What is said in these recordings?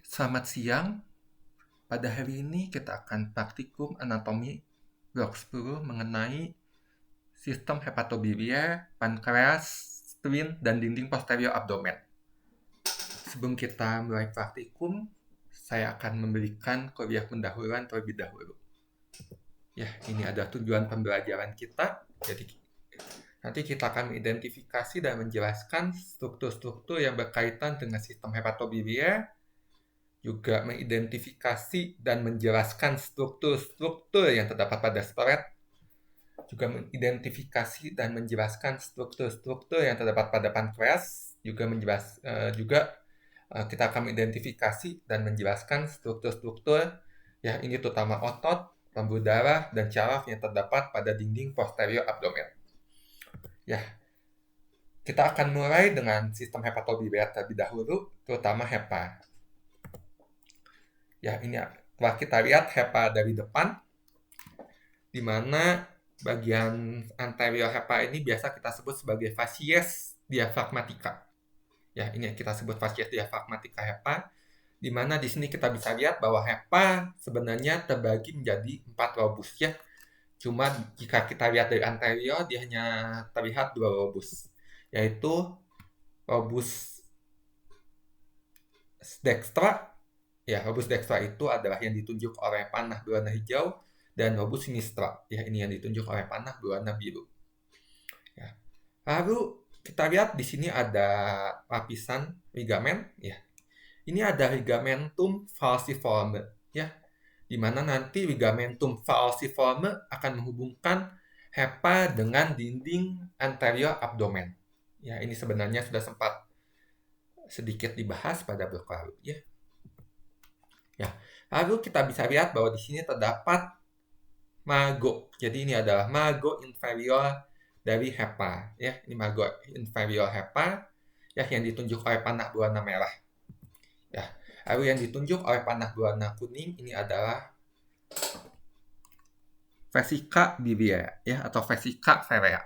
Selamat siang. Pada hari ini kita akan praktikum anatomi blok 10 mengenai sistem hepatobiliar, pankreas, spleen, dan dinding posterior abdomen. Sebelum kita mulai praktikum, saya akan memberikan kuliah pendahuluan terlebih dahulu. Ya, ini adalah tujuan pembelajaran kita. Jadi, nanti kita akan mengidentifikasi dan menjelaskan struktur-struktur yang berkaitan dengan sistem hepatobiliar, juga mengidentifikasi dan menjelaskan struktur-struktur yang terdapat pada splet, juga mengidentifikasi dan menjelaskan struktur-struktur yang terdapat pada pankreas, juga kita akan mengidentifikasi dan menjelaskan struktur-struktur ya ini terutama otot, pembuluh darah, dan syaraf yang terdapat pada dinding posterior abdomen. Ya, kita akan mulai dengan sistem hepatobiliar terlebih dahulu, terutama HEPA. Ya, ini telah kita lihat HEPA dari depan, di mana bagian anterior HEPA ini biasa kita sebut sebagai facies diafragmatica. Ya, ini yang kita sebut facies diafragmatica HEPA, di mana di sini kita bisa lihat bahwa HEPA sebenarnya terbagi menjadi 4 lobus ya. Cuma jika kita lihat dari anterior, dia hanya terlihat 2 lobus, yaitu lobus dextra. Ya, lobus dextra itu adalah yang ditunjuk oleh panah berwarna hijau, dan lobus sinistra. Ya, ini yang ditunjuk oleh panah berwarna biru. Ya. Lalu kita lihat di sini ada lapisan ligamen. Ya, ini ada ligamentum falciforme. Ya, di mana nanti ligamentum falciforme akan menghubungkan HEPA dengan dinding anterior abdomen. Ya, ini sebenarnya sudah sempat sedikit dibahas pada blok lalu. Ya. Ya, lalu kita bisa lihat bahwa di sini terdapat mago. Jadi ini adalah mago inferior dari HEPA. Ya, ini mago inferior HEPA ya yang ditunjuk oleh panah berwarna merah. Ya, lalu yang ditunjuk oleh panah berwarna kuning ini adalah vesica biliar ya atau vesica verea.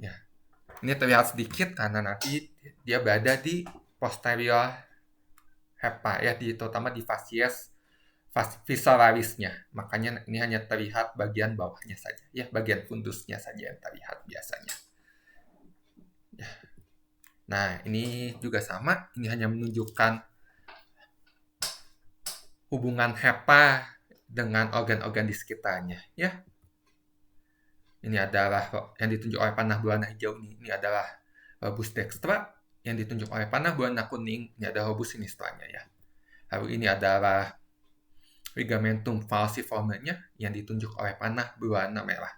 Ya. Ini terlihat sedikit karena nanti dia berada di posterior HEPA ya, terutama di facies visceralisnya. Makanya ini hanya terlihat bagian bawahnya saja ya, bagian fundusnya saja yang terlihat biasanya. Ya. Nah, ini juga sama, ini hanya menunjukkan hubungan HEPA dengan organ-organ di sekitarnya ya. Ini adalah yang ditunjuk oleh panah berwarna hijau ini adalah lobus dextra, yang ditunjuk oleh panah berwarna kuning ini adalah lobus sinistranya ya. Lalu ini adalah ligamentum falciformenya yang ditunjuk oleh panah berwarna merah.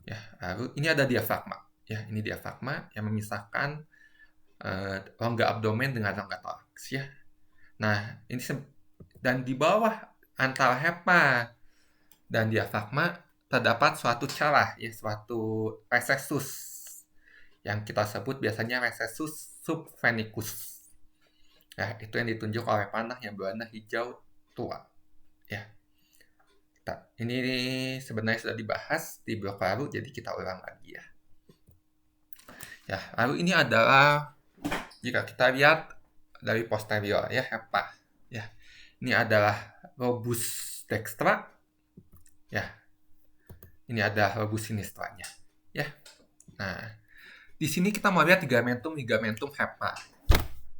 Ya, lalu ini ada diafragma. Ya, ini diafragma yang memisahkan rongga abdomen dengan rongga toraks ya. Nah, ini dan di bawah antara HEPA dan diafragma terdapat suatu celah ya, suatu recessus yang kita sebut biasanya recessus subphenicus. Ya, itu yang ditunjuk oleh panah yang berwarna hijau tua. Ya. Ini sebenarnya sudah dibahas di blok lalu, jadi kita ulang lagi ya. Ya, lalu ini adalah jika kita lihat dari posterior ya, HEPA. Ya. Ini adalah lobus dextra. Ya. Ini adalah lobus sinistranya. Ya. Nah, di sini kita mau lihat ligamentum HEPA.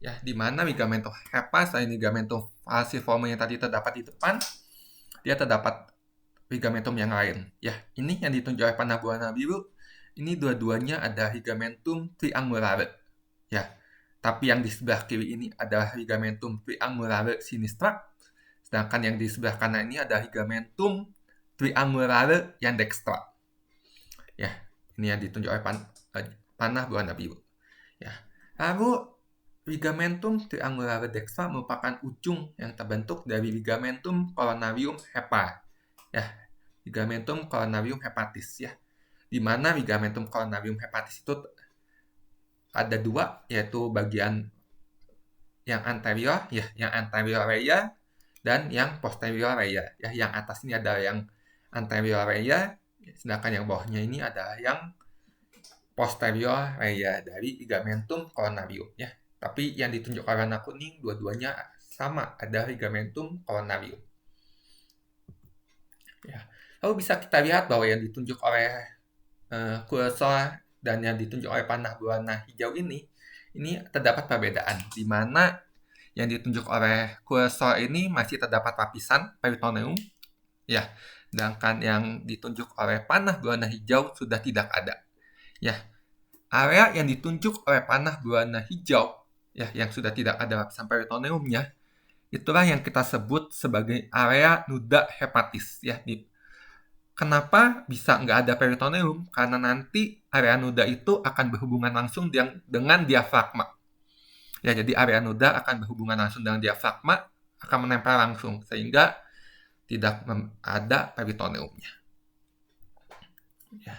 Ya, di mana ligamentum HEPA selain ligamentum falciforme yang tadi terdapat di depan, dia terdapat ligamentum yang lain. Ya, ini yang ditunjuk oleh panah berwarna biru. Ini dua-duanya ada ligamentum triangulare. Ya, tapi yang di sebelah kiri ini adalah ligamentum triangulare sinistra, sedangkan yang di sebelah kanan ini ada ligamentum triangulare yang dextra. Ya, ini yang ditunjuk oleh panah berwarna biru. Ya, lalu ligamentum triangulare dextra merupakan ujung yang terbentuk dari ligamentum coronarium HEPA. Ya, ligamentum coronarium hepatis ya. Di mana ligamentum coronarium hepatis itu ada 2, yaitu bagian yang anterior ya, yang anterior rea dan yang posterior rea ya. Yang atas ini adalah yang anterior rea, sedangkan yang bawahnya ini adalah yang posterior rea dari ligamentum coronarium ya. Tapi yang ditunjuk warna kuning dua-duanya sama, ada ligamentum coronarium. Ya. Lalu bisa kita lihat bahwa yang ditunjuk oleh kursor dan yang ditunjuk oleh panah berwarna hijau ini terdapat perbedaan, di mana yang ditunjuk oleh kursor ini masih terdapat lapisan peritoneum, ya, sedangkan yang ditunjuk oleh panah berwarna hijau sudah tidak ada. Ya, area yang ditunjuk oleh panah berwarna hijau, ya, yang sudah tidak ada lapisan peritoneumnya, itulah yang kita sebut sebagai area nuda hepatis, ya. Kenapa bisa nggak ada peritoneum? Karena nanti area nuda itu akan berhubungan langsung dengan diafragma. Ya, jadi area nuda akan berhubungan langsung dengan diafragma, akan menempel langsung, sehingga tidak ada peritoneumnya. Ya.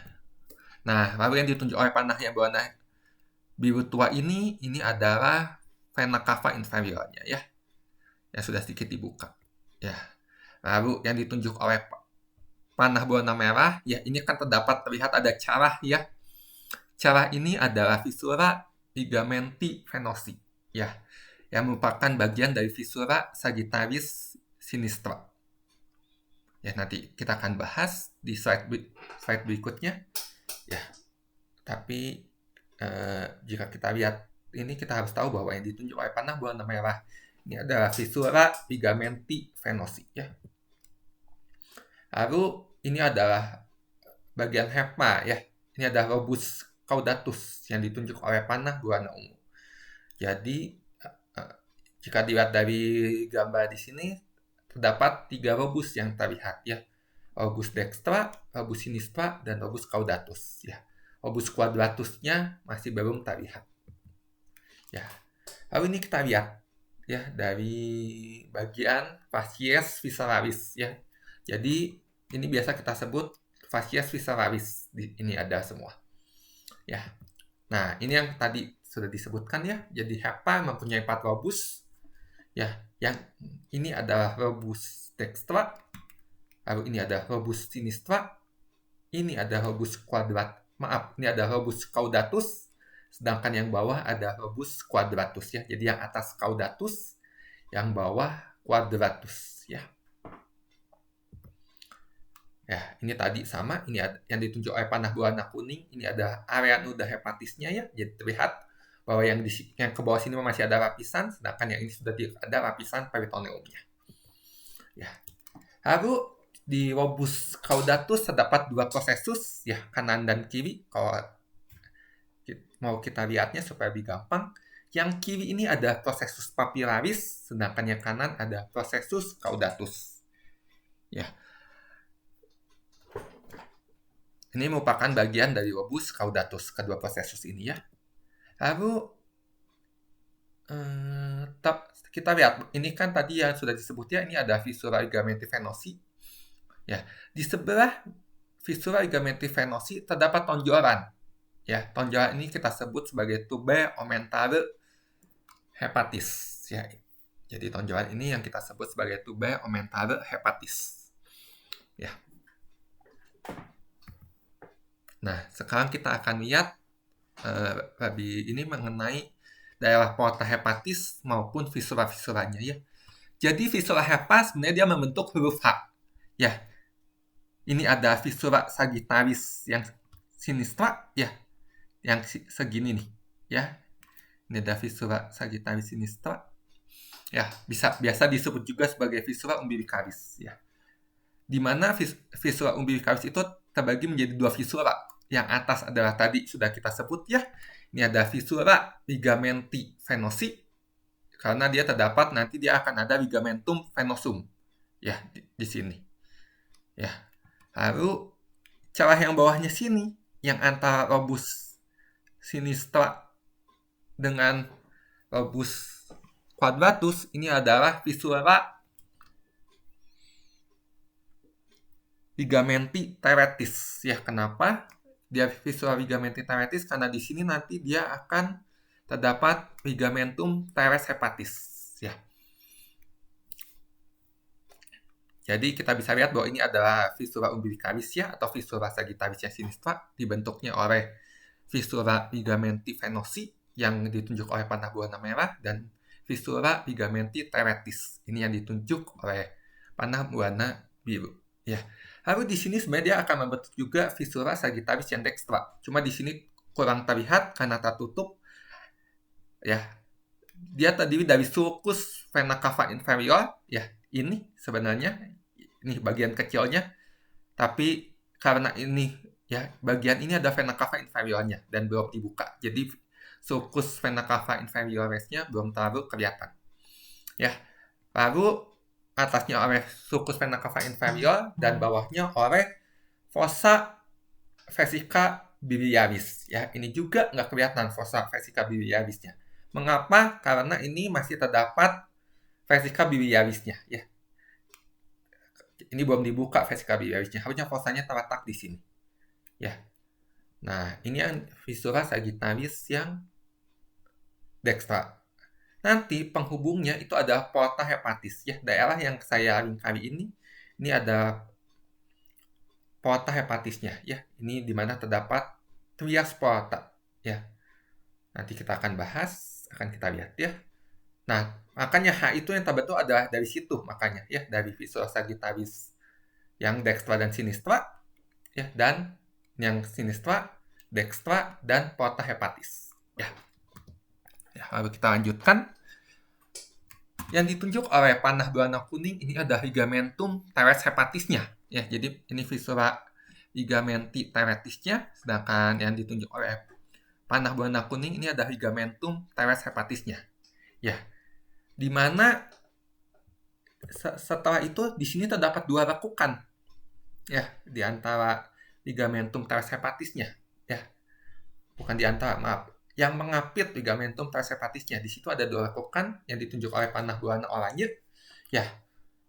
Nah, lalu yang ditunjuk oleh panah yang berwarna biru tua ini adalah vena cava inferiornya, ya. Yang sudah sedikit dibuka. Ya. Lalu yang ditunjuk oleh panah berwarna merah, ya, ini kan terlihat ada carah, ya. Carah ini adalah fissura ligamenti venosi, ya, yang merupakan bagian dari fissura sagittaris sinistra. Ya, nanti kita akan bahas di slide berikutnya, ya. Tapi jika kita lihat ini, kita harus tahu bahwa yang ditunjuk oleh panah berwarna merah ini adalah fissura ligamenti venosi, ya. Lalu ini adalah bagian hepa, ya. Ini adalah lobus caudatus yang ditunjuk oleh panah berwarna ungu. Jadi jika dilihat dari gambar di sini, terdapat 3 lobus yang terlihat, ya. Lobus dextra, lobus sinistra, dan lobus caudatus, ya. Lobus quadratusnya masih belum terlihat. Ya. Lalu ini kita lihat, ya, dari bagian facies visceralis, ya. Jadi ini biasa kita sebut facies visceralis. Ini ada semua. Ya. Nah, ini yang tadi sudah disebutkan, ya. Jadi hepa mempunyai 4 lobus. Ya, yang ini adalah lobus dextra. Lalu ini ada lobus sinistra. Ini ada lobus ini ada lobus caudatus. Sedangkan yang bawah ada lobus quadratus, ya. Jadi yang atas caudatus, yang bawah quadratus, ya. Ya, ini tadi sama, ini yang ditunjuk oleh panah berwarna kuning, ini ada area nuda hepatisnya, ya. Jadi terlihat bahwa yang ke bawah sini masih ada lapisan, sedangkan yang ini sudah tidak ada lapisan peritoneumnya. Ya. Lalu di lobus caudatus terdapat 2 prosesus, ya, kanan dan kiri. Kalau mau kita lihatnya supaya lebih gampang, yang kiri ini ada prosesus papillaris, sedangkan yang kanan ada prosesus caudatus. Ya. Ini merupakan bagian dari lobus caudatus, kedua prosesus ini, ya. Lalu kita lihat, ini kan tadi yang sudah disebut, ya, ini ada fissura ligamenti venosi. Ya, di sebelah fissura ligamenti venosi terdapat tonjolan. Ya, tonjolan ini kita sebut sebagai tubae omentare hepatis, ya. Jadi tonjolan ini yang kita sebut sebagai tubae omentare hepatis. Ya. Nah, sekarang kita akan lihat lebih ini mengenai daerah porta hepatis maupun fissura-fissuranya, ya. Jadi fissura hepa sebenarnya dia membentuk huruf H. Ya. Ini ada fissura sagittaris yang sinistra, ya. Yang segini nih, ya. Ini ada fissura sagittaris sinistra. Ya, biasa disebut juga sebagai fissura umbilicalis, ya. Di mana fissura umbilicalis itu terbagi menjadi 2 fissura. Yang atas adalah tadi sudah kita sebut, ya. Ini ada fissura ligamenti venosi, karena dia terdapat nanti dia akan ada ligamentum venosum, ya, di sini. Ya. Lalu celah yang bawahnya sini, yang antara lobus sinistra dengan lobus quadratus, ini adalah fissura ligamenti teretis, ya. Kenapa dia fissura ligamenti teretis? Karena di sini nanti dia akan terdapat ligamentum teres hepatis, ya. Jadi kita bisa lihat bahwa ini adalah fissura umbilicalis, ya, atau fissura sagittaris sinistra, dibentuknya oleh fissura ligamenti venosi yang ditunjuk oleh panah berwarna merah, dan Fissura ligamenti teretis. Ini yang ditunjuk oleh panah berwarna biru. Ya. Lalu di sini sebenarnya dia akan membentuk juga fissura sagittaris yang dextra. Cuma di sini kurang terlihat karena tertutup. Ya. Dia terdiri dari sulcus vena cava inferior. Ya, ini sebenarnya ini bagian kecilnya. Tapi karena ini ya bagian ini ada vena cava inferiornya dan belum dibuka. Jadi sulcus vena cava inferioresnya belum terlalu kelihatan. Ya. Lalu atasnya oleh sulcus vena cava inferior dan bawahnya oleh fossa vesica biliaris. Ya, ini juga nggak kelihatan fossa vesica biliarisnya. Mengapa? Karena ini masih terdapat vesica biliarisnya. Ya, ini belum dibuka vesica biliarisnya. Harusnya fossanya terletak di sini. Ya. Nah, ini yang fissura sagittaris yang dextra. Nanti penghubungnya itu ada porta hepatis. Ya, daerah yang saya lingkari ini ada porta hepatisnya. Ya, ini di mana terdapat trias porta. Ya, nanti kita akan bahas, akan kita lihat ya. Nah, makanya H itu yang terbentuk adalah dari situ, makanya ya, dari fissura sagittaris yang dextra dan sinistra, ya, dan yang sinistra, dextra, dan porta hepatis. Ya. Ya, lalu kita lanjutkan. Yang ditunjuk oleh panah berwarna kuning ini ada ligamentum teres hepatisnya. Ya, jadi ini fissura ligamenti teretisnya, sedangkan yang ditunjuk oleh panah berwarna kuning ini ada ligamentum teres hepatisnya. Ya, di mana setelah itu di sini terdapat dua lekukan. Ya, di antara ligamentum teres hepatisnya. Ya, bukan di antara, maaf. Yang mengapit ligamentum teres hepatisnya. Di situ ada dua lekukan yang ditunjuk oleh panah berwarna oranye. Ya,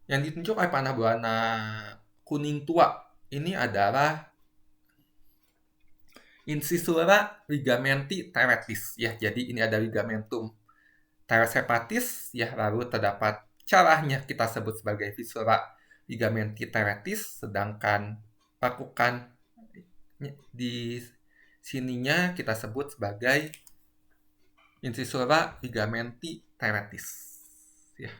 yang ditunjuk oleh panah berwarna kuning tua ini adalah incisura ligamenti teretis. Ya, jadi ini ada ligamentum teres hepatis. Ya, lalu terdapat caranya kita sebut sebagai fissura ligamenti teretis, sedangkan lekukan di sininya kita sebut sebagai incisura ligamenti teretis. Ya.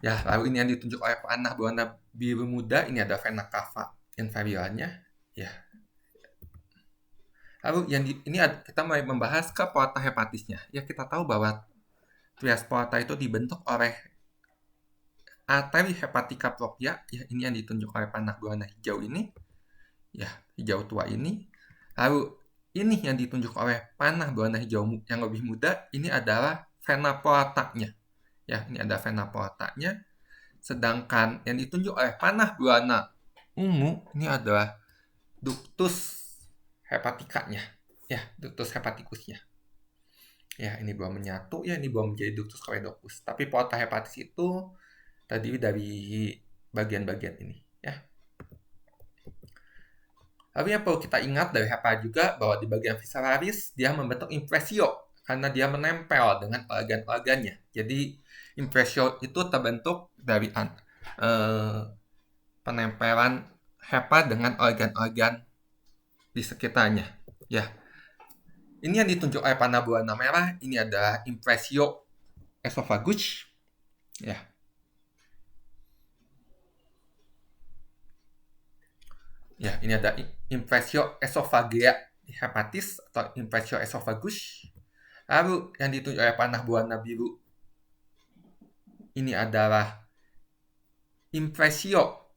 Ya, lalu ini yang ditunjuk oleh panah berwarna biru muda, ini ada vena cava inferiornya. Ya. Lalu ini kita mulai membahas ke porta hepatisnya. Ya, kita tahu bahwa trias porta itu dibentuk oleh arteri hepatica propria. Ya, ini yang ditunjuk oleh panah berwarna hijau ini. Ya, hijau tua ini. Lalu ini yang ditunjuk oleh panah berwarna hijau yang lebih muda, ini adalah vena portanya. Ya, ini ada vena portanya. Sedangkan yang ditunjuk oleh panah berwarna ungu, ini adalah ductus hepaticanya. Ya, ductus hepaticusnya. Ya, ini belum menyatu, ya ini belum menjadi ductus coedochus. Tapi porta hepatis itu terdiri dari bagian-bagian ini. Ya. Lalu yang perlu kita ingat dari HPA juga bahwa di bagian visceralis dia membentuk impresio karena dia menempel dengan organ-organnya. Jadi impresio itu terbentuk dari penempelan HPA dengan organ-organ di sekitarnya. Ya, ini yang ditunjuk oleh panah berwarna merah. Ini adalah impresio esophagus. Ya. Ya, ini ada impresio esophagia hepatis atau impresio esophagus. Lalu yang ditunjuk oleh panah berwarna biru ini adalah impresio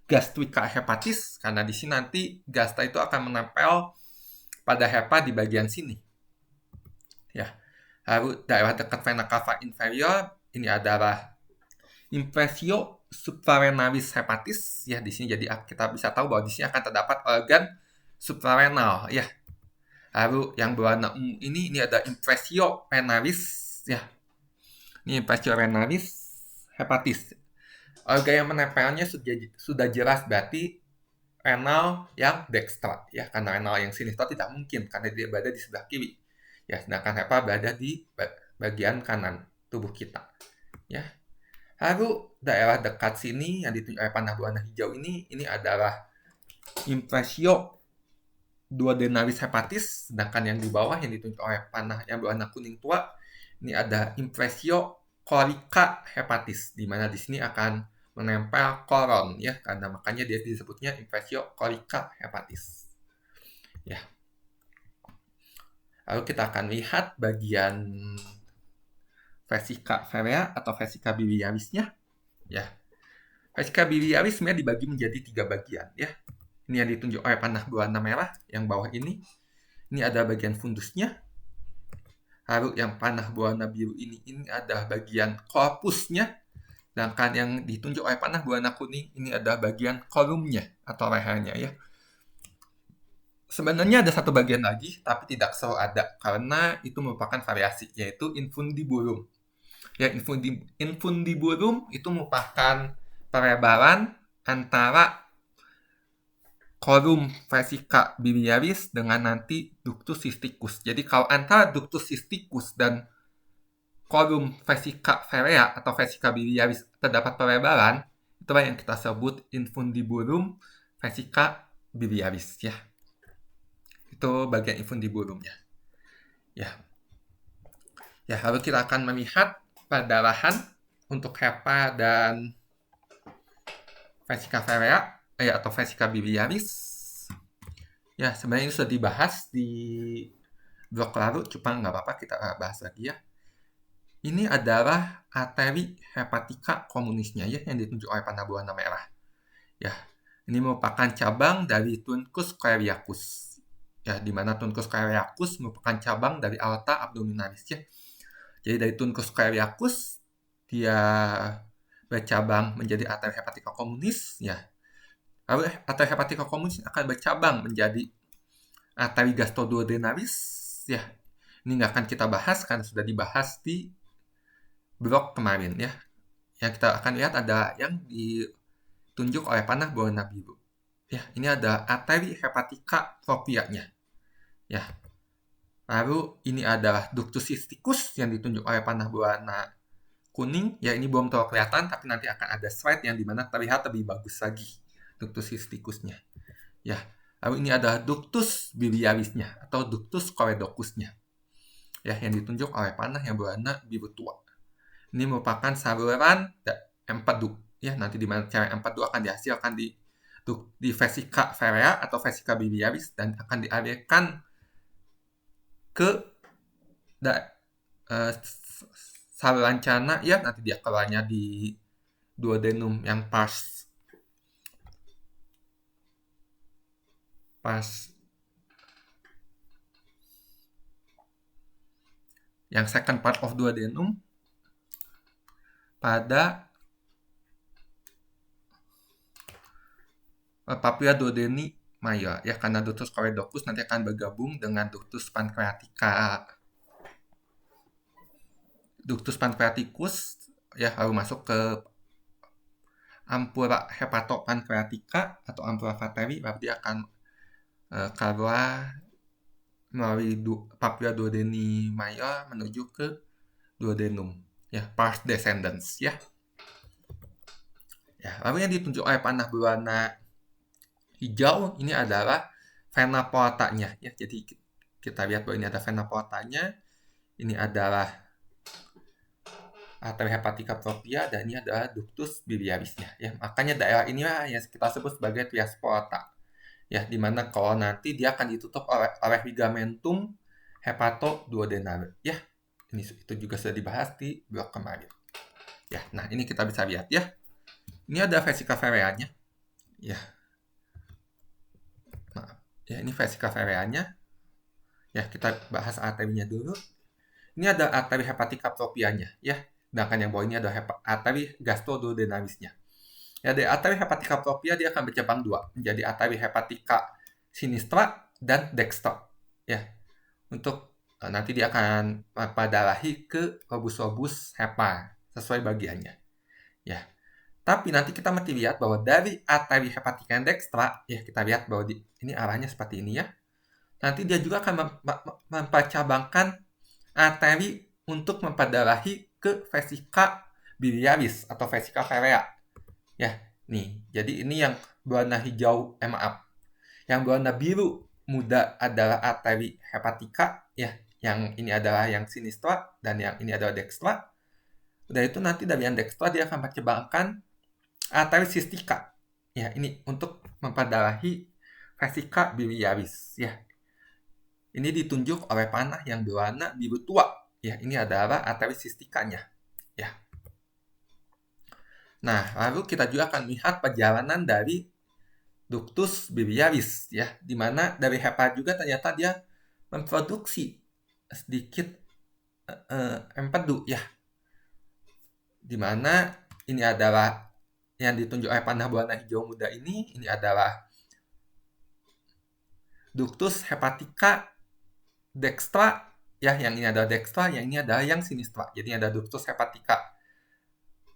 gastrica hepatis karena di sini nanti gastra itu akan menempel pada hepa di bagian sini. Ya. Lalu daerah dekat vena cava inferior ini adalah impresio suprarenalis hepatis. Ya, di sini jadi kita bisa tahu bahwa di sini akan terdapat organ suprarenal. Ya. Lalu yang berwarna ungu ini ada impresio renalis. Ya. Ini impresio renalis hepatis. Organ yang menempelnya sudah jelas berarti renal yang dextra, ya, karena renal yang sinistra tidak mungkin karena dia berada di sebelah kiri, ya, sedangkan hepa berada di bagian kanan tubuh kita, ya. Lalu daerah dekat sini yang ditunjuk oleh panah berwarna hijau ini adalah impresio duodenalis hepatis, sedangkan yang di bawah yang ditunjuk oleh panah yang berwarna kuning tua, ini ada impresio corica hepatis, di mana di sini akan menempel koron ya, karena makanya dia disebutnya impresio corica hepatis. Ya. Lalu kita akan lihat bagian vesica ferrea atau vesica biliarisnya. Ya. Vesica biliaris sebenarnya dibagi menjadi 3 bagian ya. Ini yang ditunjuk oleh panah berwarna merah yang bawah ini. Ini ada bagian fundusnya. Lalu yang panah berwarna biru ini ada bagian korpusnya. Sedangkan yang ditunjuk oleh panah berwarna kuning ini ada bagian kolumnya atau lehernya ya. Sebenarnya ada satu bagian lagi, tapi tidak selalu ada karena itu merupakan variasi, yaitu infundibulum. Ya, infundibulum itu merupakan pelebaran antara kolum vesica biliaris dengan nanti ductus cysticus. Jadi kalau antara ductus cysticus dan kolum vesica ferrea atau vesica biliaris terdapat pelebaran, itulah yang kita sebut infundibulum vesica biliaris ya. Itu bagian infundibulumnya. Ya. Ya, lalu kita akan melihat perdarahan untuk hepa dan vesica ferrea atau vesica biliaris. Ya, sebenarnya ini sudah dibahas di blok lalu, cuma nggak apa-apa kita bahas lagi ya. Ini adalah arteri hepatica communisnya ya, yang ditunjuk oleh panah berwarna merah. Ya, ini merupakan cabang dari truncus coeliacus. Ya, di mana truncus coeliacus merupakan cabang dari aorta abdominalis ya. Jadi dari truncus coeliacus dia bercabang menjadi arteri hepatica communis ya. Lalu arteri hepatica communis akan bercabang menjadi arteri gastroduodenalis ya. Ini nggak akan kita bahas karena sudah dibahas di blok kemarin ya. Yang kita akan lihat ada yang ditunjuk oleh panah berwarna biru. Ya, ini ada arteri hepatica propria-nya. Ya. Lalu ini adalah ductus cysticus yang ditunjuk oleh panah berwarna kuning. Ya, ini belum terlalu kelihatan, tapi nanti akan ada slide yang dimana terlihat lebih bagus lagi ductus cysticusnya. Ya, lalu ini adalah ductus biliarisnya atau ductus choledocusnya. Ya, yang ditunjuk oleh panah yang berwarna biru tua. Ini merupakan saluran empedu. Ya, nanti di mana cairan empedu akan dihasilkan di vesica ferrea atau vesica biliaris dan akan dialirkan ke saluran cerna ya, nanti dia keluarnya di duodenum yang pas yang second part of duodenum pada papilla duodeni major ya, karena ductus choledocus nanti akan bergabung dengan ductus pancreatica. Ductus pancreaticus ya lalu masuk ke ampula hepatopancreatica atau ampula vateri, lalu dia akan keluar melalui papilla duodeni major menuju ke duodenum ya, pars descendens ya. Ya, lalu yang ditunjuk oleh panah berwarna hijau ini adalah vena portanya ya. Jadi kita lihat bahwa ini ada vena portanya. Ini adalah arteri hepatica propria dan ini adalah ductus biliarisnya ya. Makanya daerah inilah yang kita sebut sebagai trias porta. Ya, di mana kalau nanti dia akan ditutup oleh ligamentum hepatoduodenal ya. Ini itu juga sudah dibahas di blok kemarin. Ya, nah ini kita bisa lihat ya. Ini ada vesica ferreanya. Ya. Maaf. Ya, ini vesica ferreanya. Ya, kita bahas arterinya dulu. Ini ada arteri hepatica proprianya ya. Sedangkan yang bawah ini ada arteri gastroduodenalisnya. Ya, dari arteri hepatica propria dia akan bercabang dua menjadi arteri hepatica sinistra dan dextra. Ya. Untuk nanti dia akan memperdarahi ke lobus-lobus hepa sesuai bagiannya. Ya. Tapi nanti kita mesti lihat bahwa dari arteri hepatica dextra, ya kita lihat bahwa ini arahnya seperti ini ya. Nanti dia juga akan mempercabangkan arteri untuk memperdarahi ke vesica biliaris atau vesica ferrea. Ya, nih. Jadi ini yang berwarna hijau, maaf. Yang berwarna biru muda adalah arteri hepatika, ya, yang ini adalah yang sinistra dan yang ini adalah dextra. Udah itu nanti dari yang dextra dia akan mencebangkan arteri sistika. Ya, ini untuk memperdarahi vesika biliaris, ya. Ini ditunjuk oleh panah yang berwarna biru tua. Ya, ini adalah arteri sistikanya. Ya. Nah, lalu kita juga akan lihat perjalanan dari ductus biliaris, ya, di mana dari hepa juga ternyata dia memproduksi sedikit empedu, ya, di mana ini adalah yang ditunjuk oleh panah berwarna hijau muda ini adalah ductus hepatica dextra, ya, yang ini adalah dextra, yang ini adalah yang sinistra. Jadi ada ductus hepatica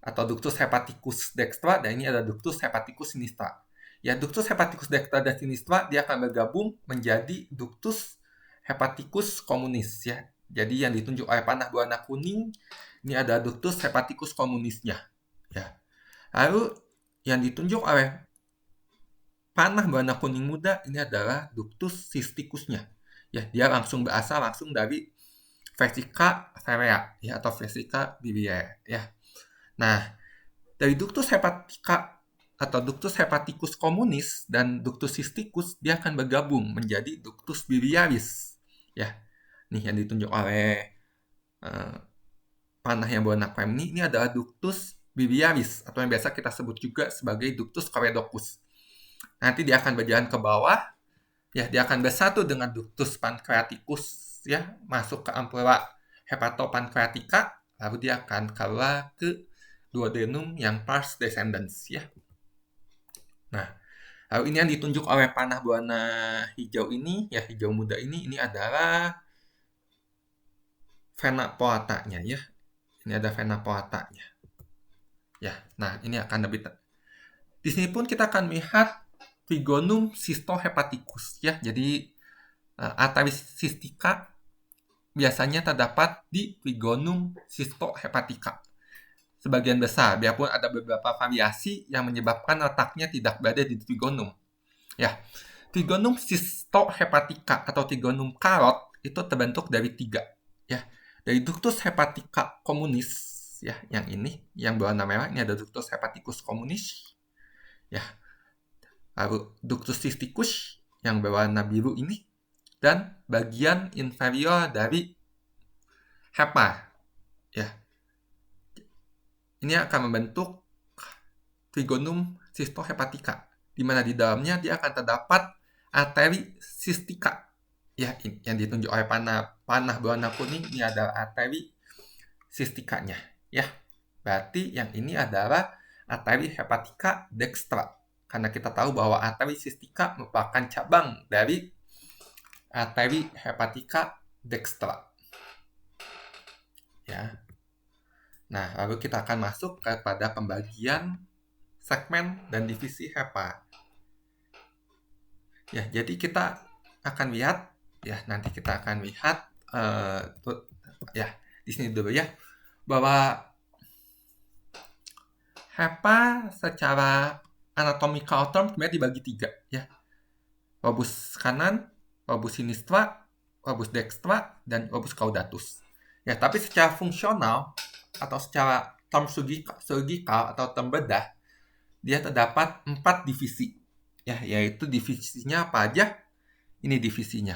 atau ductus hepaticus dextra, dan ini adalah ductus hepaticus sinistra. Ya, ductus hepaticus dextra dan sinistra dia akan bergabung menjadi ductus hepaticus communis, ya. Jadi yang ditunjuk oleh panah berwarna kuning ini adalah ductus hepaticus communisnya, ya. Lalu yang ditunjuk oleh panah berwarna kuning muda ini adalah ductus cysticusnya. Ya, dia langsung berasal langsung dari vesica virea, ya, atau vesica biliae, ya. Nah, dari ductus hepatica atau ductus hepaticus communis dan ductus cysticus dia akan bergabung menjadi ductus biliaris, ya. Nih yang ditunjuk oleh panah yang berwarna krem ini adalah ductus biliaris atau yang biasa kita sebut juga sebagai ductus choedocus. Nanti dia akan berjalan ke bawah, ya, dia akan bersatu dengan ductus pancreaticus, ya, masuk ke ampula hepatopancreatica, lalu dia akan keluar ke duodenum yang pars descendens, ya. Nah, lalu ini yang ditunjuk oleh panah berwarna hijau ini, ya, hijau muda ini adalah vena portanya, ya. Ini ada vena portanya. Ya, nah ini akan lebih di sini pun kita akan melihat trigonum cystohepaticus, ya. Jadi arteri sistika biasanya terdapat di trigonum cystohepatica. Sebagian besar, biarpun ada beberapa variasi yang menyebabkan letaknya tidak berada di trigonum. Ya, trigonum cystohepatica atau trigonum Carot itu terbentuk dari 3, ya. Dari ductus hepatica communis, ya, yang ini, yang berwarna merah ini ada ductus hepaticus communis, ya. Lalu ductus cysticus yang berwarna biru ini, dan bagian inferior dari hepa, ya. Ini akan membentuk trigonum cystohepatica, di mana di dalamnya dia akan terdapat arteri sistika, ya, yang ditunjuk oleh panah berwarna kuning ini adalah arteri sistikanya, ya. Berarti yang ini adalah arteri hepatica dextra, karena kita tahu bahwa arteri sistika merupakan cabang dari arteri hepatica dextra, ya. Nah, lalu kita akan masuk kepada pembagian segmen dan divisi hepa. Ya, jadi kita akan lihat, ya, nanti kita akan lihat, ya, di sini dulu, ya, bahwa hepa secara anatomical term sebenarnya dibagi 3, ya. Lobus kanan, lobus sinistra, lobus dextra, dan lobus caudatus. Ya, tapi secara fungsional atau secara term surgical atau term bedah, dia terdapat 4 divisi, ya, yaitu divisinya apa aja? Ini divisinya,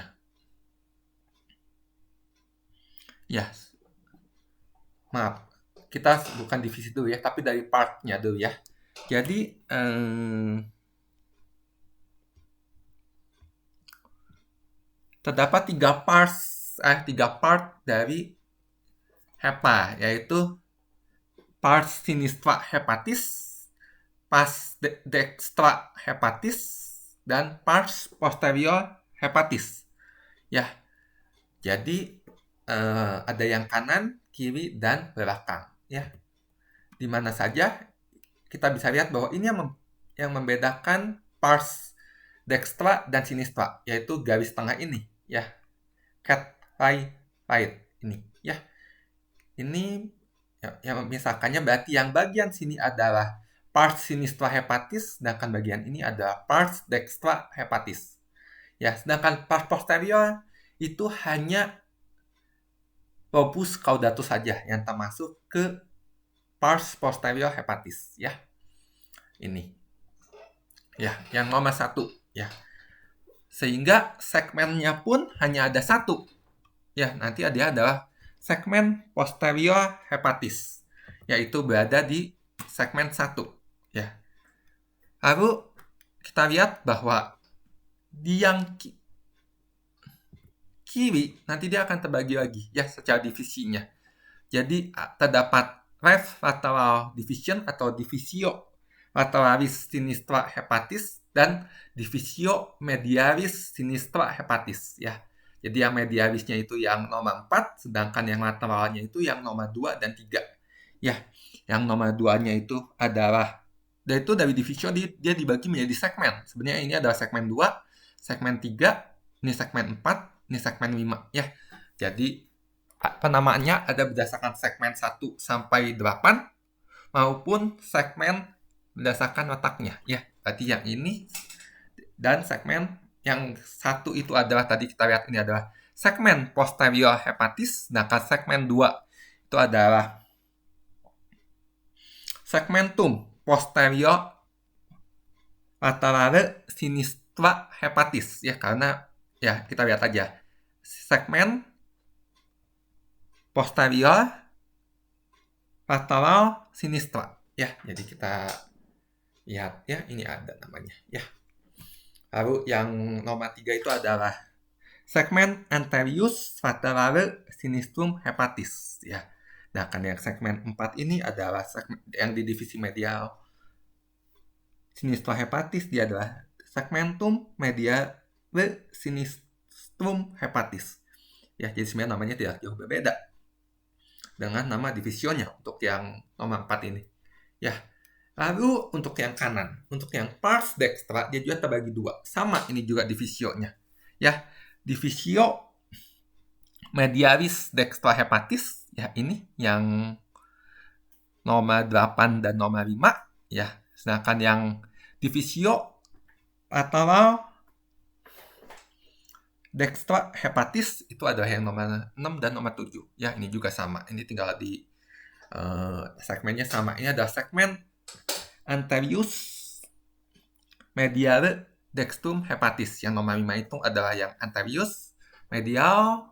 ya. Maaf, kita bukan divisi dulu, ya, tapi dari partnya dulu, ya. Jadi terdapat 3 part dari hepa, yaitu pars sinistra hepatis, pars dextra hepatis, dan pars posterior hepatis, ya. Jadi ada yang kanan, kiri, dan belakang, ya. Di mana saja kita bisa lihat bahwa ini yang membedakan pars dextra dan sinistra, yaitu garis tengah ini, ya, cat right ini, ya. Ini yang memisahkannya berarti yang bagian sini adalah pars sinistra hepatis, sedangkan bagian ini adalah pars dextra hepatis. Ya, sedangkan pars posterior itu hanya lobus caudatus saja yang termasuk ke pars posterior hepatis, ya. Ini. Ya, yang nomor 1, ya. Sehingga segmennya pun hanya ada 1. Ya, nanti dia adalah segmen posterior hepatis, yaitu berada di segmen 1, ya. Lalu kita lihat bahwa di yang kiri nanti dia akan terbagi lagi, ya, secara divisinya. Jadi terdapat left lateral division atau divisio lateralis sinistra hepatis dan divisio medialis sinistra hepatis, ya. Jadi yang medialisnya itu yang nomor 4, sedangkan yang lateralnya itu yang nomor 2 dan 3. Ya, yang nomor 2-nya itu adalah, dan itu dari divisio dia dibagi menjadi segmen. Sebenarnya ini adalah segmen 2, segmen 3, ini segmen 4, ini segmen 5, ya. Jadi penamaannya ada berdasarkan segmen 1 sampai 8 maupun segmen berdasarkan letaknya, ya. Berarti yang ini dan segmen yang 1 itu adalah, tadi kita lihat ini adalah segmen posterior hepatis, sedangkan segmen 2 itu adalah segmentum posterior laterale sinistra hepatis, ya, karena ya kita lihat aja segmen posterior lateral sinistra, ya. Jadi kita lihat, ya, ini ada namanya, ya. Lalu yang nomor 3 itu adalah segmen anterius laterale sinistrum hepatis, ya. Nah, kan yang segmen 4 ini adalah segmen yang di divisi medial sinistra hepatis, dia adalah segmentum mediale sinistrum hepatis. Ya, jadi sebenarnya namanya tidak jauh berbeda dengan nama divisionya untuk yang nomor 4 ini. Ya. Lalu untuk yang kanan, untuk yang pars dextra, dia juga terbagi 2. Sama ini juga divisionya. Ya, divisio medialis dextra hepatis, ya, ini yang nomor 8 dan nomor 5, ya. Sedangkan yang divisio lateral dextra hepatis itu adalah yang nomor 6 dan nomor 7. Ya, ini juga sama. Ini tinggal di segmennya sama. Ini adalah segmen anterius mediale dextrum hepatis. Yang nomor 5 itu adalah yang anterius medial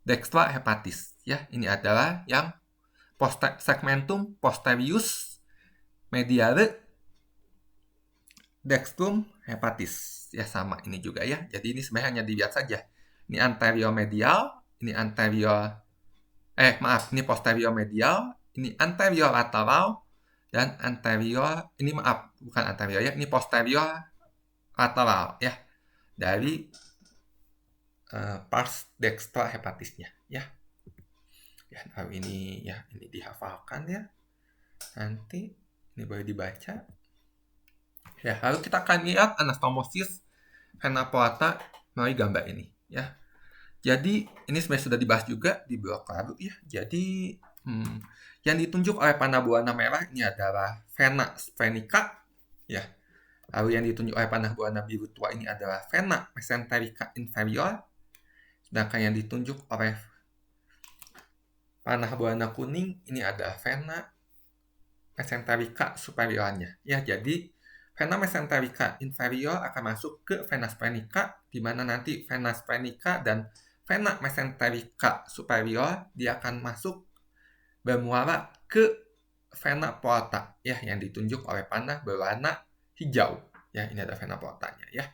dextra hepatis. Ya, ini adalah yang segmentum posterius mediale dextrum hepatis. Ya, sama ini juga, ya. Jadi ini sebenarnya hanya dilihat saja. Ini anterior medial, ini anterior ini posterior medial, ini anterior lateral, dan anterior, ini bukan anterior, ya, ini posterior lateral, ya, dari pars dextra hepatisnya, ya. Ya, nah ini, ya, ini dihafalkan, ya. Nanti ini boleh dibaca. Ya, lalu kita akan lihat anastomosis vena porta melalui gambar ini, ya. Jadi ini sebenarnya sudah dibahas juga di blok lalu, ya. Jadi yang ditunjuk oleh panah berwarna merah ini adalah vena sphrenica, ya. Lalu yang ditunjuk oleh panah berwarna biru tua ini adalah vena mesenterica inferior. Sedangkan yang ditunjuk oleh panah berwarna kuning ini adalah vena mesenterica superiornya, ya. Jadi vena mesenterica inferior akan masuk ke vena sphrenica, di mana nanti vena sphrenica dan vena mesenterica superior dia akan masuk bermuara ke vena porta, ya, yang ditunjuk oleh panah berwarna hijau, ya. Ini ada vena portanya, ya.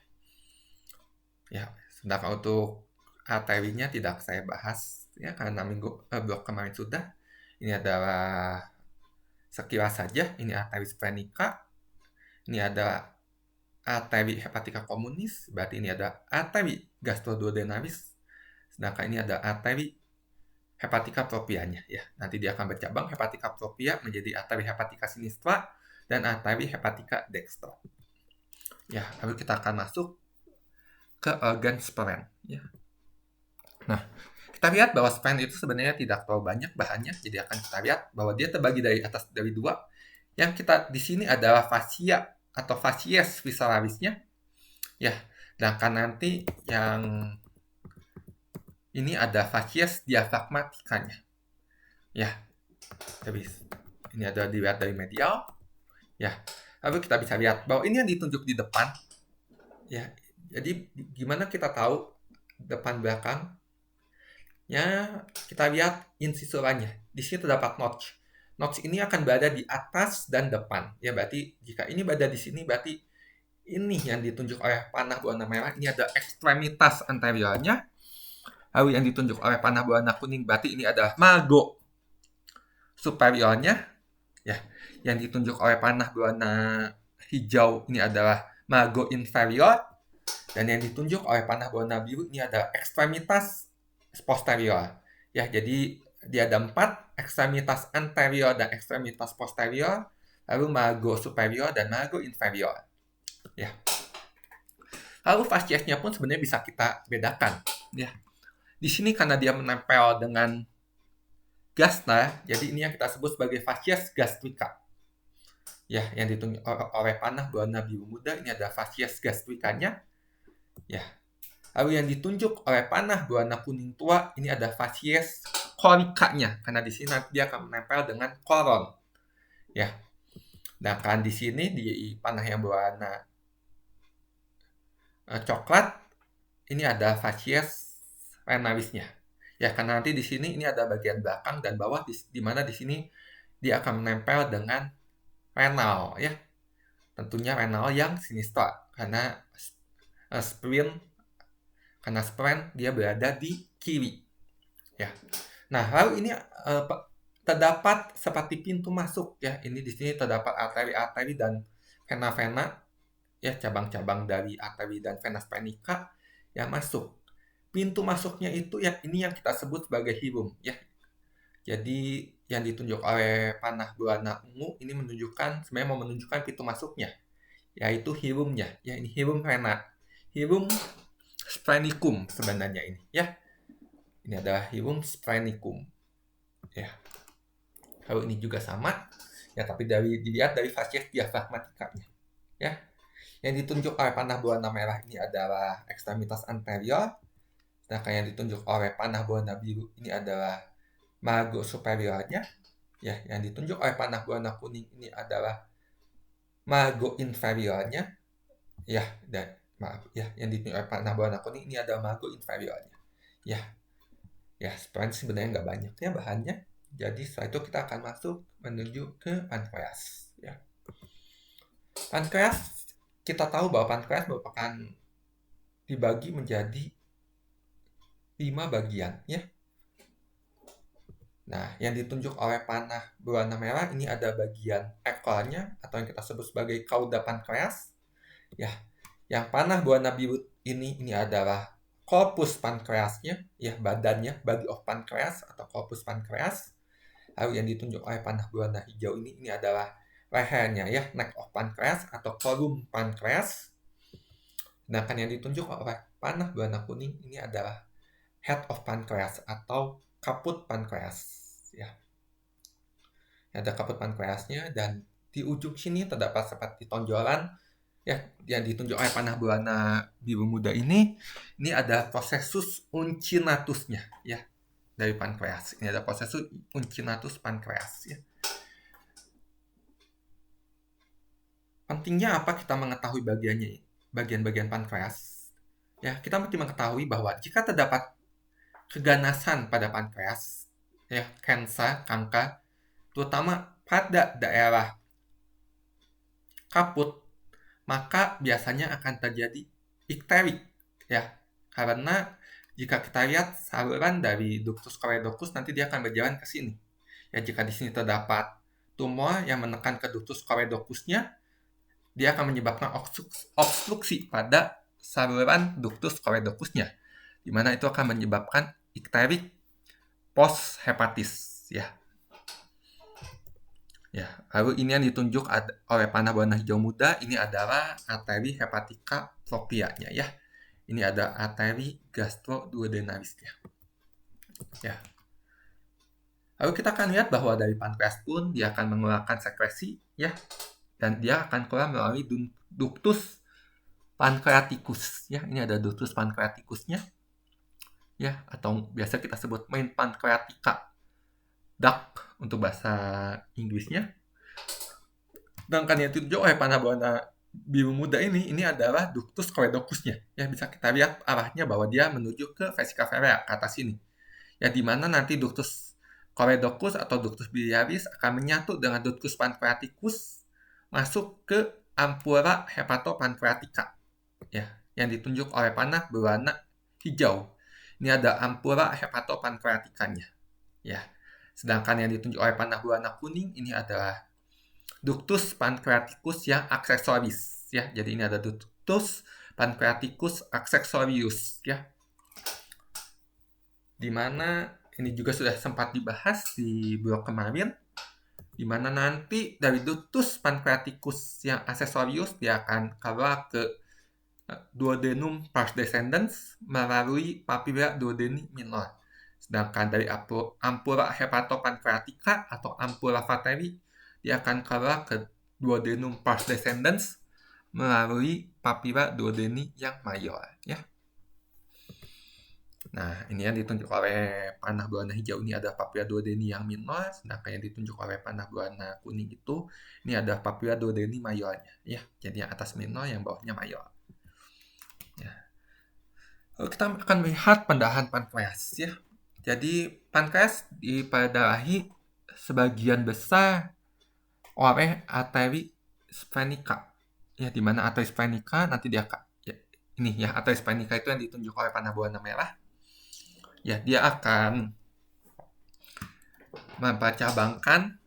Ya, sedangkan untuk arterinya tidak saya bahas, ya, karena blok kemarin sudah. Ini adalah sekilas saja. Ini arteri sphrenica, ini ada arteri hepatica communis, berarti ini ada arteri gastroduodenalis, sedangkan ini ada arteri hepatica proprianya, ya. Nanti dia akan bercabang hepatica propria menjadi arteri hepatica sinistra dan arteri hepatica dextra. Ya, lalu kita akan masuk ke organ spleen, ya. Nah, kita lihat bahwa spleen itu sebenarnya tidak terlalu banyak bahannya, jadi akan kita lihat bahwa dia terbagi dari atas dari 2. Yang kita di sini adalah fascia atau facies visceralisnya, ya. Sedangkan nanti yang ini ada facies diafragmatikanya. Ya, tapi ini ada dilihat dari medial. Ya, lalu kita bisa lihat bahwa ini yang ditunjuk di depan. Ya, jadi gimana kita tahu depan belakang? Ya, kita lihat insisurannya. Di sini terdapat notch. Notch ini akan berada di atas dan depan. Ya, berarti jika ini berada di sini, berarti ini yang ditunjuk oleh panah berwarna merah. Ini ada ekstremitas anteriornya. Lalu yang ditunjuk oleh panah berwarna kuning, berarti ini adalah mago superiornya. Ya, yang ditunjuk oleh panah berwarna hijau ini adalah mago inferior. Dan yang ditunjuk oleh panah berwarna biru ini adalah ekstremitas posterior. Ya, jadi dia ada 4, ekstremitas anterior dan ekstremitas posterior, lalu mago superior dan mago inferior. Ya. Lalu fasciasnya pun sebenarnya bisa kita bedakan. Ya. Di sini karena dia menempel dengan gasta, jadi ini yang kita sebut sebagai fascies gastrica. Ya, yang ditunjuk oleh panah berwarna biru muda ini adalah fascies gastricanya. Ya. Lalu yang ditunjuk oleh panah berwarna kuning tua ini ada fascies coricanya, karena di sini nanti dia akan menempel dengan koron. Ya. Sedangkan di sini di panah yang berwarna coklat ini ada fascies renalisnya. Ya, karena nanti di sini ini ada bagian belakang dan bawah di mana di sini dia akan menempel dengan renal ya. Tentunya renal yang sinistra karena spleen dia berada di kiri. Ya. Nah, lalu ini terdapat seperti pintu masuk ya. Ini di sini terdapat arteri-arteri dan vena-vena ya, cabang-cabang dari arteri dan vena splenica yang masuk. Pintu masuknya itu ya ini yang kita sebut sebagai hilum ya. Jadi yang ditunjuk oleh panah berwarna ungu ini sebenarnya mau menunjukkan pintu masuknya, yaitu hilumnya. Ya, ini hilum vena. Hilum splenicum sebenarnya ini ya. Ini adalah hilum splenicum. Ya. Kalau ini juga sama ya, tapi dilihat dari fascies diafragmatikanya. Ya. Yang ditunjuk oleh panah berwarna merah ini adalah ekstremitas anterior. Sedangkan yang ditunjuk oleh panah berwarna biru ini adalah mago superiornya. Ya, yang ditunjuk oleh panah berwarna kuning ini adalah mago inferiornya. Ya, dan maaf ya, yang ditunjuk oleh panah berwarna kuning ini adalah mago inferiornya. Ya. Ya, sebenarnya nggak banyak ya bahannya. Jadi setelah itu kita akan masuk menuju ke pankreas. Ya. Pankreas, kita tahu bahwa pankreas merupakan dibagi menjadi 5 bagian ya. Nah, yang ditunjuk oleh panah berwarna merah ini ada bagian ekornya atau yang kita sebut sebagai cauda pankreas. Ya, yang panah berwarna biru ini adalah corpus pankreasnya, ya badannya, body of pancreas atau corpus pankreas. Lalu yang ditunjuk oleh panah berwarna hijau ini adalah lehernya, ya neck of pancreas atau column pankreas. Sedangkan yang ditunjuk oleh panah berwarna kuning ini adalah head of pancreas atau kaput pankreas. Ya. Ada kaput pankreasnya dan di ujung sini terdapat seperti tonjolan ya yang ditunjuk oleh panah berwarna biru muda ini ada processus uncinatusnya ya dari pankreas. Ini ada processus uncinatus pankreas ya. Pentingnya apa kita mengetahui bagian-bagian pankreas? Ya, kita mesti mengetahui bahwa jika terdapat keganasan pada pankreas, ya, kanker, terutama pada daerah kaput, maka biasanya akan terjadi ikterik, ya. Karena jika kita lihat saluran dari ductus coedochus nanti dia akan berjalan ke sini. Ya, jika di sini terdapat tumor yang menekan ke ductus coedochusnya, dia akan menyebabkan obstruksi pada saluran ductus coedochusnya, di mana itu akan menyebabkan ikterik post hepatis ya. Ya, lalu ini yang ditunjuk oleh panah berwarna hijau muda ini adalah arteri hepatica propria-nya ya. Ini ada arteri gastroduodenalisnya. Ya. Lalu kita akan lihat bahwa dari pankreas pun dia akan mengeluarkan sekresi ya, dan dia akan keluar melalui ductus pancreaticus ya. Ini ada ductus pancreaticusnya ya, atau biasa kita sebut main pancreatica duct untuk bahasa Inggrisnya. Sedangkan yang ditunjuk oleh panah berwarna biru muda ini adalah ductus choledocusnya ya. Bisa kita lihat arahnya bahwa dia menuju ke vesica ferrea ke atas sini ya, di mana nanti ductus choledocus atau ductus biliaris akan menyatu dengan ductus pancreaticus masuk ke ampula hepatopancreatica ya, yang ditunjuk oleh panah berwarna hijau. Ini ada ampula hepatopancreaticanya ya. Sedangkan yang ditunjuk oleh panah berwarna kuning ini adalah ductus pancreaticus yang aksesoris ya. Jadi ini ada ductus pancreaticus accessorius ya. Dimana ini juga sudah sempat dibahas di blog kemarin, dimana nanti dari ductus pancreaticus yang accessorius dia akan keluar ke duodenum pars descendens melalui papilla duodeni minor. Sedangkan dari ampula hepatopancreatica atau ampula vateri dia akan keluar ke duodenum pars descendens melalui papilla duodeni yang mayor ya. Nah, ini yang ditunjuk oleh panah berwarna hijau ini ada papilla duodeni yang minor, sedangkan yang ditunjuk oleh panah berwarna kuning itu ini ada papilla duodeni mayornya ya. Jadi yang atas minor, yang bawahnya mayor. Ya. Lalu kita akan melihat pendahan pankreas ya. Jadi pankreas diperdarahi sebagian besar oleh arteri splenica ya, di mana arteri splenica nanti dia ya, ini ya, arteri splenica itu yang ditunjuk oleh panah berwarna merah ya. Dia akan mempercabangkan,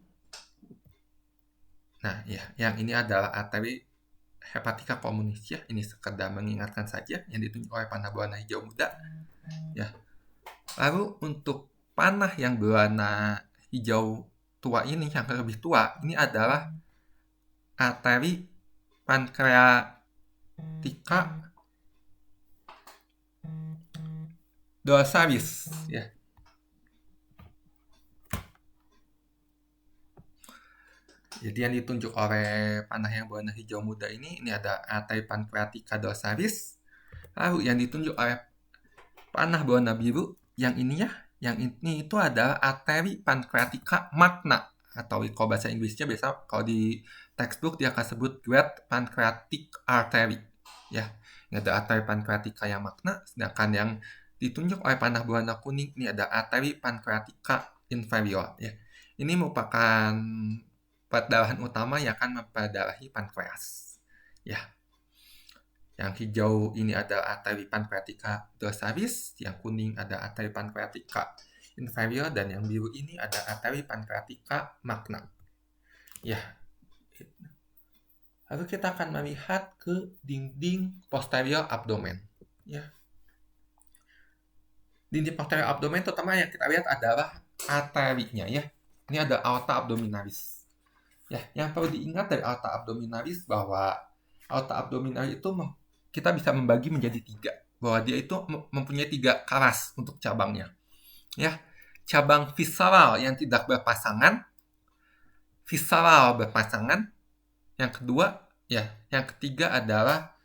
nah ya, yang ini adalah arteri hepatica communis ya. Ini sekedar mengingatkan saja yang ditunjuk oleh panah berwarna hijau muda ya. Lalu untuk panah yang berwarna hijau tua ini, yang lebih tua, ini adalah arteri pancreatica dorsalis ya. Jadi yang ditunjuk oleh panah yang berwarna hijau muda ini ada arteri pancreatica dorsalis. Lalu yang ditunjuk oleh panah berwarna biru yang ini ya, yang ini itu adalah arteri pancreatica magna, atau kalau bahasa Inggrisnya biasa kalau di textbook dia akan sebut great pancreatic artery ya. Ini ada arteri pancreatica yang magna, sedangkan yang ditunjuk oleh panah berwarna kuning ini ada arteri pancreatica inferior ya. Ini merupakan perdarahan utama yang akan memperdarahi pankreas ya. Yang hijau ini ada arteri pancreatica dorsalis, yang kuning ada arteri pancreatica inferior, dan yang biru ini ada arteri pancreatica magna ya. Lalu kita akan melihat ke dinding posterior abdomen ya. Dinding posterior abdomen terutama yang kita lihat adalah arterinya ya. Ini ada aorta abdominalis ya. Yang perlu diingat dari aorta abdominalis bahwa aorta abdominalis itu kita bisa membagi menjadi 3, bahwa dia itu mempunyai 3 keras untuk cabangnya ya. Cabang visceral yang tidak berpasangan, visceral berpasangan, yang kedua ya, yang ketiga adalah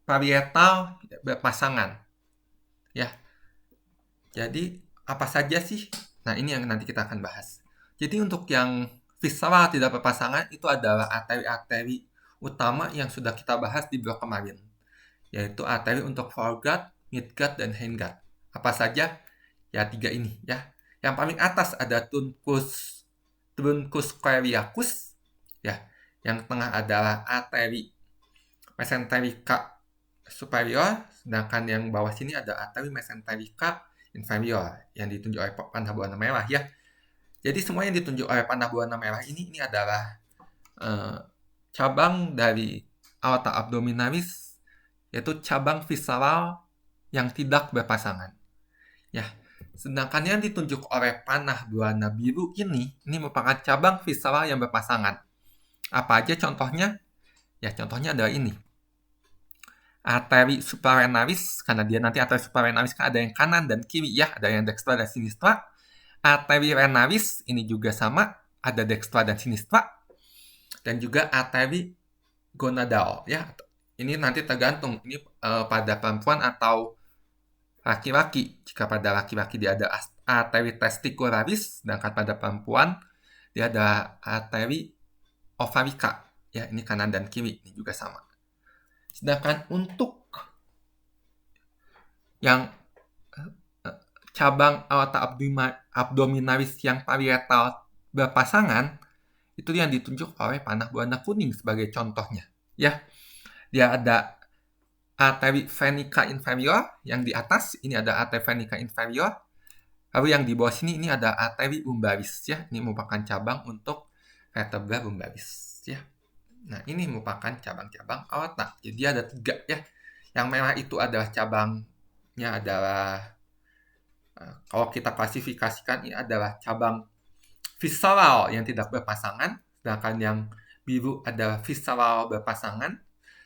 parietal berpasangan ya. Jadi apa saja sih? Nah, ini yang nanti kita akan bahas. Jadi untuk yang visceral tidak berpasangan itu adalah arteri-arteri utama yang sudah kita bahas di blog kemarin, yaitu arteri untuk foregut, midgut, dan hindgut. Apa saja? Ya 3 ini ya. Yang paling atas ada truncus coeliacus ya. Yang tengah adalah arteri mesenterica superior, sedangkan yang bawah sini ada arteri mesenterica inferior yang ditunjuk oleh panah berwarna merah ya. Jadi semua yang ditunjuk oleh panah berwarna merah ini adalah cabang dari aorta abdominalis, yaitu cabang visceral yang tidak berpasangan ya. Sedangkan yang ditunjuk oleh panah berwarna biru ini merupakan cabang visceral yang berpasangan. Apa aja contohnya? Ya, contohnya adalah ini. Arteri suprarenalis, karena dia nanti arteri suprarenalis kan ada yang kanan dan kiri ya, ada yang dextra dan sinistra. Arteri renalis ini juga sama, ada dextra dan sinistra. Dan juga arteri gonadal ya. Ini nanti tergantung ini pada perempuan atau laki-laki. Jika pada laki-laki dia ada arteri testicularis, sedangkan pada perempuan dia ada arteri ovarica. Ya, ini kanan dan kiri, ini juga sama. Sedangkan untuk yang cabang aorta abdominalis yang parietal berpasangan, itu yang ditunjuk oleh panah berwarna kuning sebagai contohnya. Ya, dia ada arteri venica inferior yang di atas, ini ada arteri venica inferior. Lalu yang di bawah sini ini ada arteri lumbalis ya. Ini merupakan cabang untuk vertebra lumbalis ya. Nah, ini merupakan cabang-cabang aorta. Jadi ada 3 ya. Yang merah itu adalah cabangnya adalah kalau kita klasifikasikan ini adalah cabang visceral yang tidak berpasangan, sedangkan yang biru adalah visceral berpasangan,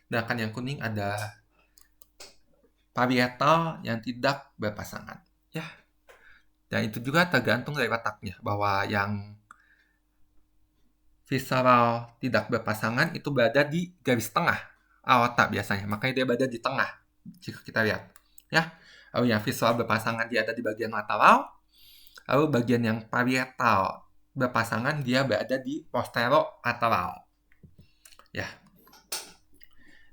sedangkan yang kuning ada parietal yang tidak berpasangan ya. Dan itu juga tergantung dari letaknya, bahwa yang visceral tidak berpasangan itu berada di garis tengah aorta biasanya, makanya dia berada di tengah jika kita lihat ya. Lalu yang visceral berpasangan dia ada di bagian lateral, lalu bagian yang parietal berpasangan dia berada di posterolateral ya.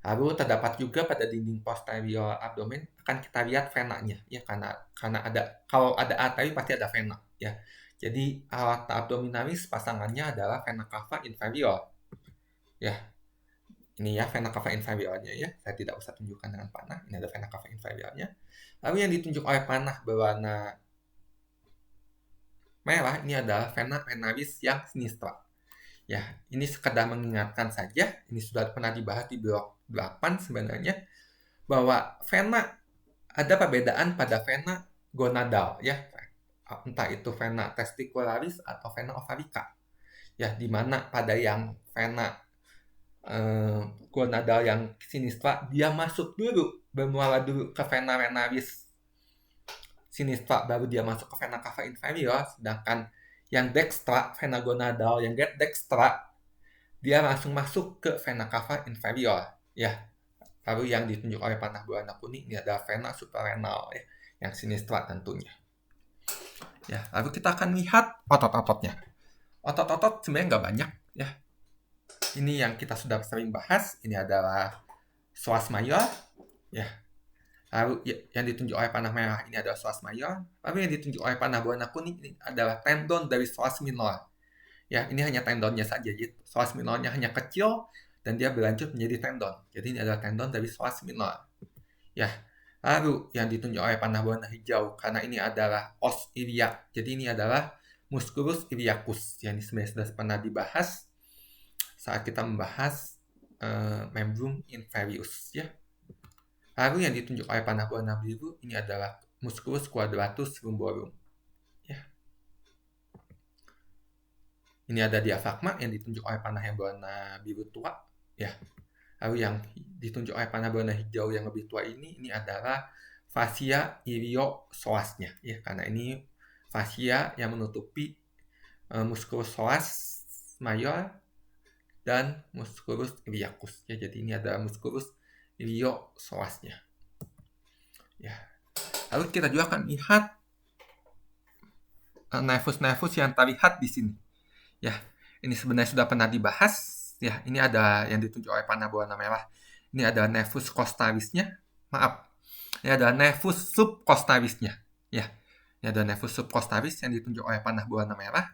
Lalu terdapat juga pada dinding posterior abdomen akan kita lihat venanya ya, karena ada, kalau ada arteri pasti ada vena ya. Jadi aorta abdominalis pasangannya adalah vena cava inferior ya. Ini ya vena cava inferiornya ya. Saya tidak usah tunjukkan dengan panah. Ini ada vena cava inferiornya. Lalu yang ditunjuk oleh panah berwarna merah ini adalah vena venalis yang sinistra. Ya, ini sekedar mengingatkan saja. Ini sudah pernah dibahas di blok 8 sebenarnya, bahwa vena ada perbedaan pada vena gonadal ya. Entah itu vena testicularis atau vena ovarica. Ya, di mana pada yang vena gonadal yang sinistra dia masuk dulu, bermuara dulu ke vena venalis sinistra, baru dia masuk ke vena cava inferior. Sedangkan yang dextra, vena gonadal yang dextra, dia langsung masuk ke vena cava inferior ya. Lalu yang ditunjuk oleh panah berwarna kuning ini adalah vena suprarenal ya, yang sinistra tentunya. Ya, lalu kita akan lihat otot-ototnya. Otot-otot sebenarnya nggak banyak ya. Ini yang kita sudah sering bahas. Ini adalah psoas major ya. Lalu yang ditunjuk oleh panah merah ini adalah psoas major. Lalu yang ditunjuk oleh panah berwarna kuning ini adalah tendon dari psoas minor. Ya, ini hanya tendonnya saja. Jadi psoas minornya hanya kecil dan dia berlanjut menjadi tendon. Jadi ini adalah tendon dari psoas minor. Ya. Lalu yang ditunjuk oleh panah berwarna hijau karena ini adalah os iliac. Jadi ini adalah musculus iliacus. Yang sebenarnya sudah pernah dibahas saat kita membahas membrum inferius ya. Lalu yang ditunjuk oleh panah berwarna biru ini adalah musculus quadratus lumborum. Ya. Ini ada diafragma yang ditunjuk oleh panah yang berwarna biru tua ya. Lalu yang ditunjuk oleh panah berwarna hijau yang lebih tua ini adalah fascia iliosoasnya ya, karena ini fascia yang menutupi musculus psoas major dan musculus iliacus ya. Jadi ini adalah musculus iliosoasnya ya. Lalu kita juga akan lihat nervus-nervus yang terlihat di sini ya. Ini sebenarnya sudah pernah dibahas ya. Ini ada yang ditunjuk oleh panah berwarna merah. Ini ada nervus costalisnya. Maaf. Ini ada nervus subcostalisnya ya. Ini ada nervus subcostalis yang ditunjuk oleh panah berwarna merah.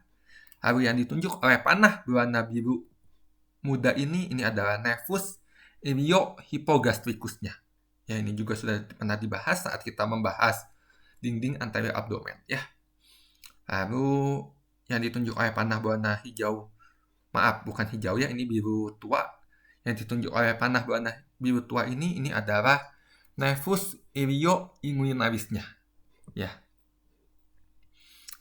Lalu yang ditunjuk oleh panah berwarna biru muda ini adalah nervus iliohypogastricusnya. Ya, ini juga sudah pernah dibahas saat kita membahas dinding anterior abdomen ya. Lalu yang ditunjuk oleh panah berwarna hijau, maaf bukan hijau ya, ini biru tua. Yang ditunjuk oleh panah berwarna biru tua ini adalah nervus ilioinguinalisnya ya.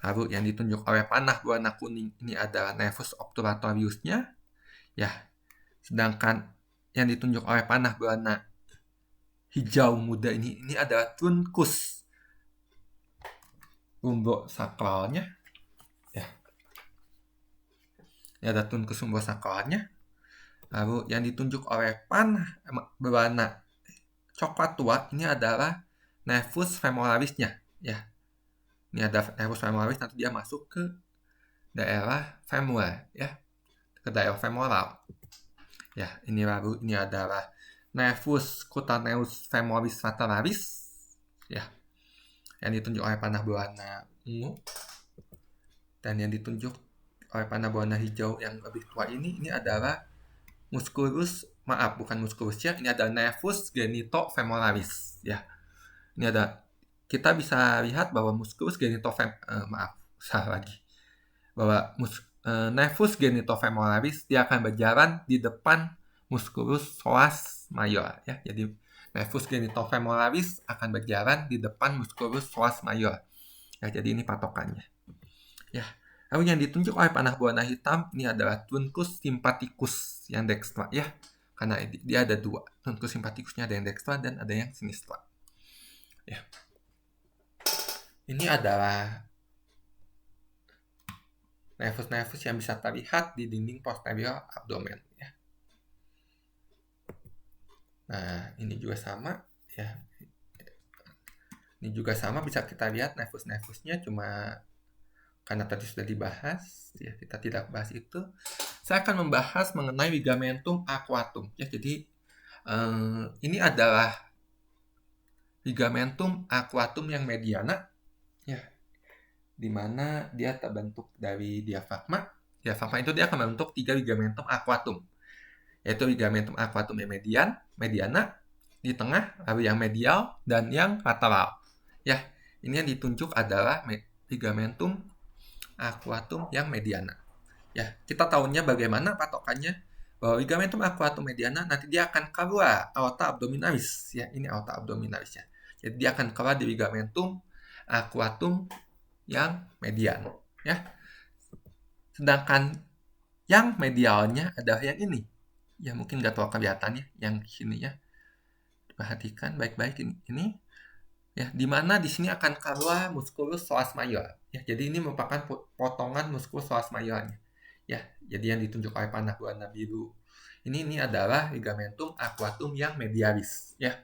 Lalu yang ditunjuk oleh panah berwarna kuning ini adalah nervus obturatoriusnya ya. Sedangkan yang ditunjuk oleh panah berwarna hijau muda ini adalah truncus lumbosakralnya ya. Ini ada truncus lumbosakralnya. Lalu yang ditunjuk oleh panah berwarna coklat tua ini adalah nervus femoralisnya, ya. Ini ada nervus femoralis, nanti dia masuk ke daerah femur, ya, ke daerah femoral. Ya, ini lalu ini adalah nervus cutaneus femoris lateralis, ya, yang ditunjuk oleh panah berwarna ungu, dan yang ditunjuk oleh panah berwarna hijau yang lebih tua ini adalah bukan musculus ya, ini ada nervus genitofemoralis, ya. Ini ada, kita bisa lihat bahwa musculus nervus genitofemoralis dia akan berjalan di depan musculus psoas major, ya. Jadi nervus genitofemoralis akan berjalan di depan musculus psoas major. Ya, jadi ini patokannya. Ya. Lalu yang ditunjuk oleh panah berwarna hitam ini adalah truncus sympathicus yang dextra, ya. Karena dia ada dua. Truncus sympathicusnya ada yang dextra dan ada yang sinistra. Ya. Ini adalah nervus-nervus yang bisa terlihat di dinding posterior abdomen, ya. Nah, ini juga sama, ya. Ini juga sama, bisa kita lihat nervus-nervusnya, cuma karena tadi sudah dibahas, ya, kita tidak bahas itu. Saya akan membahas mengenai ligamentum aquatum, ya. Jadi ini adalah ligamentum aquatum yang mediana, ya, di mana dia terbentuk dari diafragma. Diafragma itu dia akan membentuk 3 ligamentum aquatum, yaitu ligamentum aquatum yang mediana, di tengah, lalu yang medial, dan yang lateral. Ya, ini yang ditunjuk adalah ligamentum aquatum yang mediana. Ya, kita tahunya bagaimana patokannya, bahwa ligamentum aquatum mediana nanti dia akan keluar aorta abdominalis, ya. Ini aorta abdominalis, ya. Jadi dia akan keluar di ligamentum aquatum yang median, ya. Sedangkan yang medialnya adalah yang ini. Ya, mungkin nggak terlalu kelihatan, ya, yang sini, ya. Perhatikan baik-baik ini. Ya, di mana di sini akan keluar musculus psoas major. Ya, jadi ini merupakan potongan musculus psoas majornya. Ya, jadi yang ditunjuk oleh panah berwarna biru ini adalah ligamentum aquatum yang medialis, ya.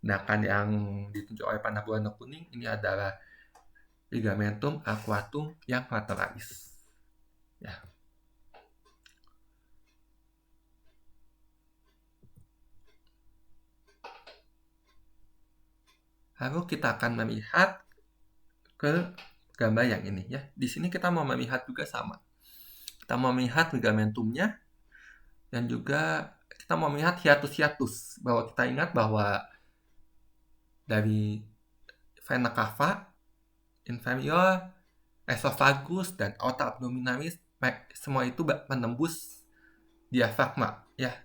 Sedangkan yang ditunjuk oleh panah berwarna kuning ini adalah ligamentum aquatum yang lateralis, ya. Lalu kita akan melihat ke gambar yang ini, ya. Di sini kita mau melihat juga sama. Kita mau melihat ligamentumnya dan juga kita mau melihat hiatus-hiatus. Bahwa kita ingat bahwa dari vena cava inferior, esophagus, dan aorta abdominalis semua itu menembus diafragma, ya.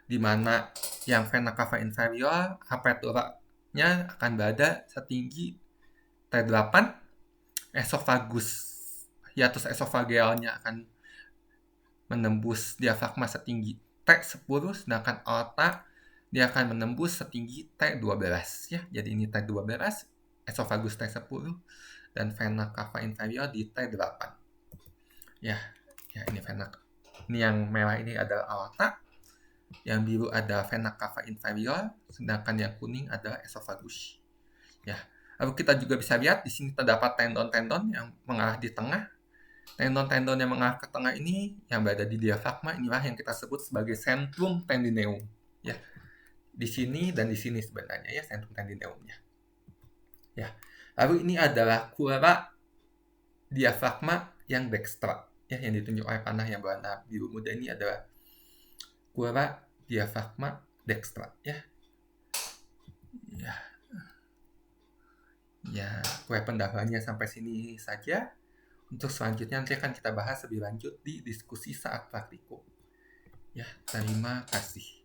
Di mana yang vena cava inferior aperturanya akan berada setinggi T8, hiatus esofagealnya akan menembus diafragma setinggi T10, sedangkan aorta dia akan menembus setinggi T12, ya. Jadi ini T12, esofagus T10, dan vena cava inferior di T8. Ya, ini vena. Ini yang merah ini adalah aorta, yang biru ada vena cava inferior, sedangkan yang kuning adalah esofagus. Ya. Lalu kita juga bisa lihat di sini terdapat tendon-tendon yang mengarah di tengah. Tendon-tendon yang mengarah ke tengah ini yang berada di diafragma inilah yang kita sebut sebagai centrum tendineum, ya. Di sini dan di sini sebenarnya, ya, centrum tendineumnya. Ya. Lalu ini adalah kura diafragma yang dextra, ya, yang ditunjuk oleh panah yang berwarna biru muda ini adalah kura diafragma dextra, ya. Ya, pendapatnya sampai sini saja. Untuk selanjutnya nanti akan kita bahas lebih lanjut di diskusi saat praktikum. Ya, terima kasih.